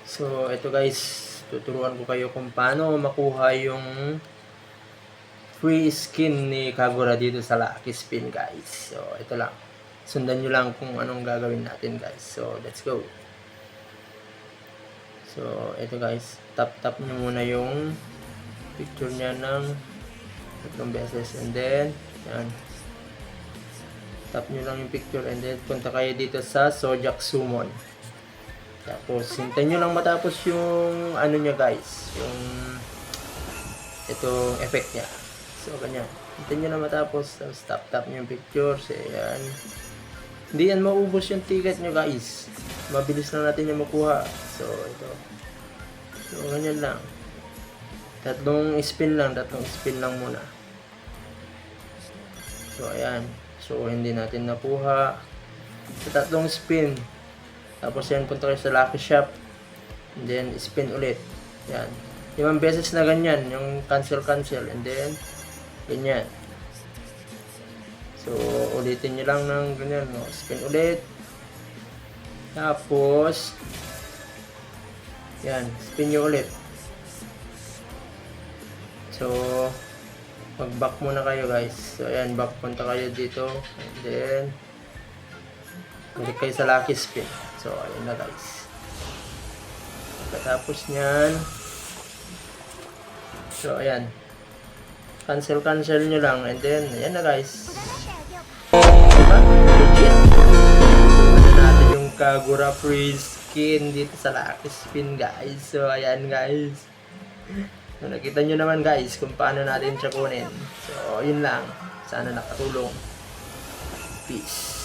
So, ito guys, tuturuan ko kayo kung paano makuha yung free skin ni Kagura dito sa Lucky Spin guys. So, ito lang. Sundan nyo lang kung anong gagawin natin guys. So, let's go. So, ito guys, tap nyo muna yung picture niya ng 3 beses and then, yan. Tap nyo lang yung picture and then punta kayo dito sa Sojak Summon. Tapos, hintayin nyo lang matapos yung ano niya guys, yung itong effect niya. So, ganyan. Hintayin nyo lang matapos, tapos tap nyo yung picture. So, yan. Hindi yan maubos yung ticket nyo guys. Mabilis lang natin yung makuha. So, ito. So, ganyan lang. Tatlong spin lang muna. So, ayan. So, hindi natin nakuha. So, tatlong spin. Tapos yan, punta kayo sa Lucky Shop. And then, spin ulit. Yan. 5 beses na ganyan. Yung cancel. And then, ganyan. So, ulitin nyo lang ng ganyan. No? Spin ulit. Tapos, yan. Spin nyo ulit. So, mag-back muna kayo guys. So, ayan. Back punta kayo dito. And then, balik kayo sa Lucky Spin. So, ayun na guys. Pagkatapos nyan, so, ayan. Cancel nyo lang. And then, ayan na guys. Diba? Legit. Ano natin yung Kagura free skin dito sa Lucky Spin guys. So, ayan guys. So, nakita nyo naman guys kung paano natin siya kunin. So, yun lang. Sana nakatulong. Peace.